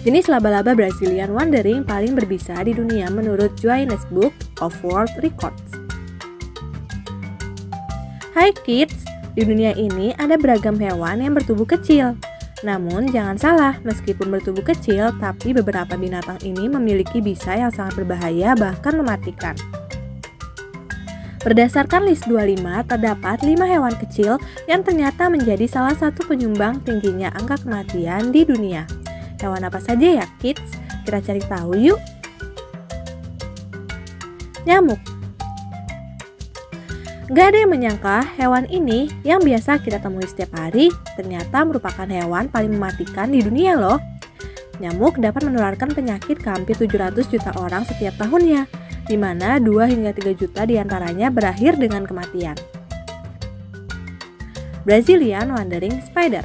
Jenis laba-laba Brazilian Wandering paling berbisa di dunia menurut Guinness Book of World Records. Hai kids, di dunia ini ada beragam hewan yang bertubuh kecil. Namun jangan salah, meskipun bertubuh kecil, tapi beberapa binatang ini memiliki bisa yang sangat berbahaya bahkan mematikan. Berdasarkan list 25, terdapat 5 hewan kecil yang ternyata menjadi salah satu penyumbang tingginya angka kematian di dunia. Hewan apa saja ya kids? Kita cari tahu yuk. Nyamuk. Gak ada yang menyangka hewan ini yang biasa kita temui setiap hari ternyata merupakan hewan paling mematikan di dunia loh. Nyamuk dapat menularkan penyakit ke hampir 700 juta orang setiap tahunnya, di mana 2 hingga 3 juta diantaranya berakhir dengan kematian. Brazilian Wandering Spider.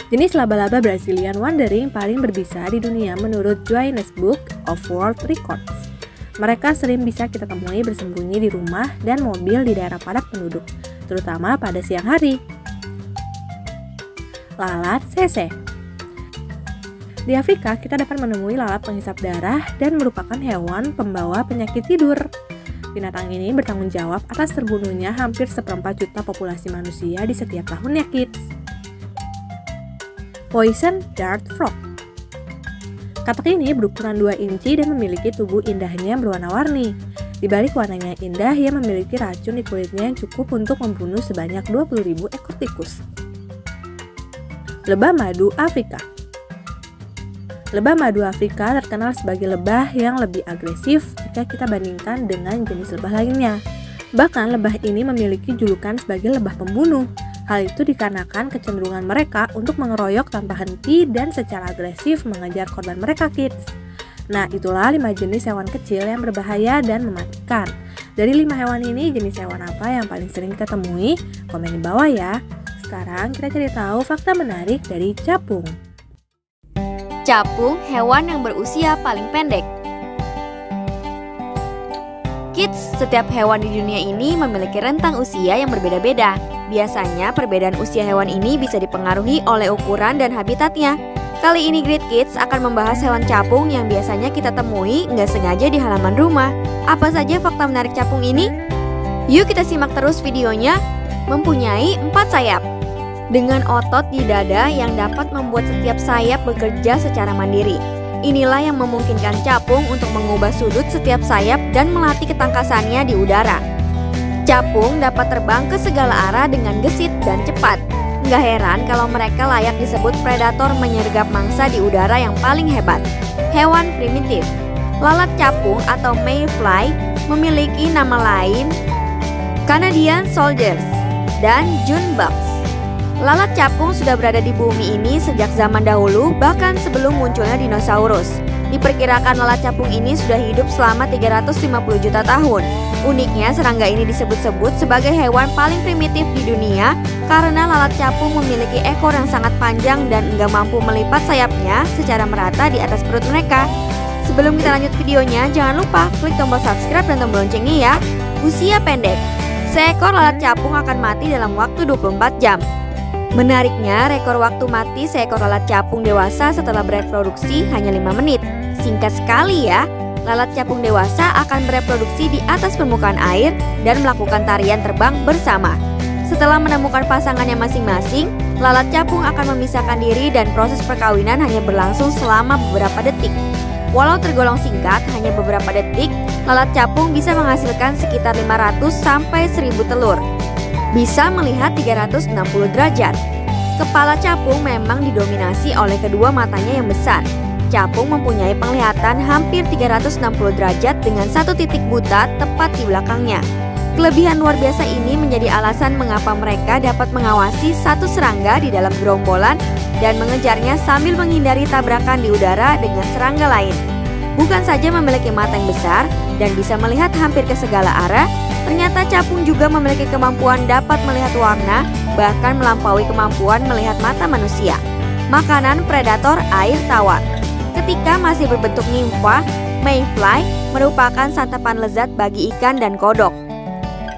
Jenis laba-laba Brazilian Wandering paling berbisa di dunia menurut Guinness Book of World Records. Mereka sering bisa kita temui bersembunyi di rumah dan mobil di daerah padat penduduk, terutama pada siang hari. Lalat sese. Di Afrika, kita dapat menemui lalat penghisap darah dan merupakan hewan pembawa penyakit tidur. Binatang ini bertanggung jawab atas terbunuhnya hampir 1/4 juta populasi manusia di setiap tahunnya kids. Poison Dart Frog. Katak ini berukuran 2 inci dan memiliki tubuh indahnya yang berwarna-warni. Di balik warnanya indah, ia memiliki racun di kulitnya yang cukup untuk membunuh sebanyak 20.000 ekor tikus. Lebah madu Afrika. Lebah madu Afrika terkenal sebagai lebah yang lebih agresif jika kita bandingkan dengan jenis lebah lainnya. Bahkan lebah ini memiliki julukan sebagai lebah pembunuh. Hal itu dikarenakan kecenderungan mereka untuk mengeroyok tanpa henti dan secara agresif mengejar korban mereka kids. Nah, itulah 5 jenis hewan kecil yang berbahaya dan mematikan. Dari 5 hewan ini, jenis hewan apa yang paling sering kita temui? Komen di bawah ya. Sekarang kita cari tahu fakta menarik dari capung. Capung, hewan yang berusia paling pendek. Kids, setiap hewan di dunia ini memiliki rentang usia yang berbeda-beda. Biasanya perbedaan usia hewan ini bisa dipengaruhi oleh ukuran dan habitatnya. Kali ini Great Kids akan membahas hewan capung yang biasanya kita temui nggak sengaja di halaman rumah. Apa saja fakta menarik capung ini? Yuk kita simak terus videonya. Mempunyai 4 sayap dengan otot di dada yang dapat membuat setiap sayap bekerja secara mandiri. Inilah yang memungkinkan capung untuk mengubah sudut setiap sayap dan melatih ketangkasannya di udara. Capung dapat terbang ke segala arah dengan gesit dan cepat. Nggak heran kalau mereka layak disebut predator menyergap mangsa di udara yang paling hebat. Hewan primitif. Lalat capung atau mayfly memiliki nama lain Canadian soldiers dan June bugs. Lalat capung sudah berada di bumi ini sejak zaman dahulu, bahkan sebelum munculnya dinosaurus. Diperkirakan lalat capung ini sudah hidup selama 350 juta tahun. Uniknya, serangga ini disebut-sebut sebagai hewan paling primitif di dunia karena lalat capung memiliki ekor yang sangat panjang dan enggak mampu melipat sayapnya secara merata di atas perut mereka. Sebelum kita lanjut videonya, jangan lupa klik tombol subscribe dan tombol loncengnya ya. Usia pendek. Seekor lalat capung akan mati dalam waktu 24 jam. Menariknya, rekor waktu mati seekor lalat capung dewasa setelah bereproduksi hanya 5 menit. Singkat sekali ya. Lalat capung dewasa akan bereproduksi di atas permukaan air dan melakukan tarian terbang bersama. Setelah menemukan pasangannya masing-masing, lalat capung akan memisahkan diri dan proses perkawinan hanya berlangsung selama beberapa detik. Walau tergolong singkat, hanya beberapa detik, lalat capung bisa menghasilkan sekitar 500 sampai 1000 telur. Bisa melihat 360 derajat. Kepala capung memang didominasi oleh kedua matanya yang besar. Capung mempunyai penglihatan hampir 360 derajat dengan satu titik buta tepat di belakangnya. Kelebihan luar biasa ini menjadi alasan mengapa mereka dapat mengawasi satu serangga di dalam gerombolan dan mengejarnya sambil menghindari tabrakan di udara dengan serangga lain. Bukan saja memiliki mata yang besar dan bisa melihat hampir ke segala arah, ternyata capung juga memiliki kemampuan dapat melihat warna, bahkan melampaui kemampuan melihat mata manusia. Makanan predator air tawar. Ketika masih berbentuk nimfa, mayfly merupakan santapan lezat bagi ikan dan kodok.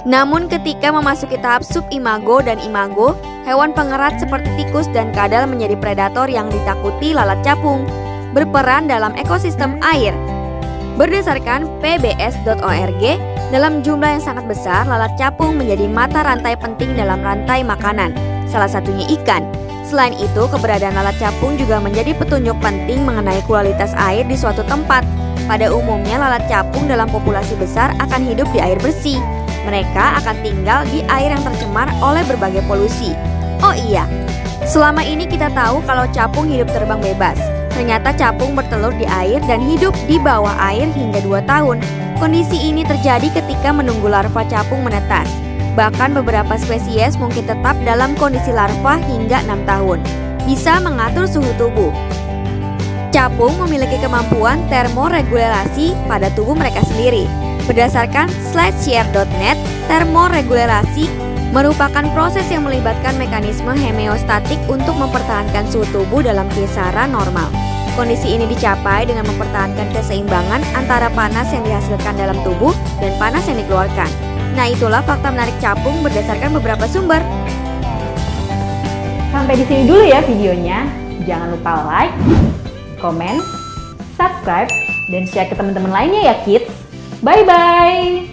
Namun ketika memasuki tahap subimago dan imago, hewan pengerat seperti tikus dan kadal menjadi predator yang ditakuti lalat capung, berperan dalam ekosistem air. Berdasarkan pbs.org, dalam jumlah yang sangat besar, lalat capung menjadi mata rantai penting dalam rantai makanan, salah satunya ikan. Selain itu, keberadaan lalat capung juga menjadi petunjuk penting mengenai kualitas air di suatu tempat. Pada umumnya, lalat capung dalam populasi besar akan hidup di air bersih. Mereka akan tinggal di air yang tercemar oleh berbagai polusi. Oh iya, selama ini kita tahu kalau capung hidup terbang bebas. Ternyata capung bertelur di air dan hidup di bawah air hingga 2 tahun. Kondisi ini terjadi ketika menunggu larva capung menetas. Bahkan beberapa spesies mungkin tetap dalam kondisi larva hingga 6 tahun. Bisa mengatur suhu tubuh. Capung memiliki kemampuan termoregulasi pada tubuh mereka sendiri. Berdasarkan slideshare.net, termoregulasi merupakan proses yang melibatkan mekanisme homeostatik untuk mempertahankan suhu tubuh dalam kisaran normal. Kondisi ini dicapai dengan mempertahankan keseimbangan antara panas yang dihasilkan dalam tubuh dan panas yang dikeluarkan. Nah, itulah fakta menarik capung berdasarkan beberapa sumber. Sampai di sini dulu ya videonya. Jangan lupa like, komen, subscribe, dan share ke teman-teman lainnya ya kids. Bye-bye!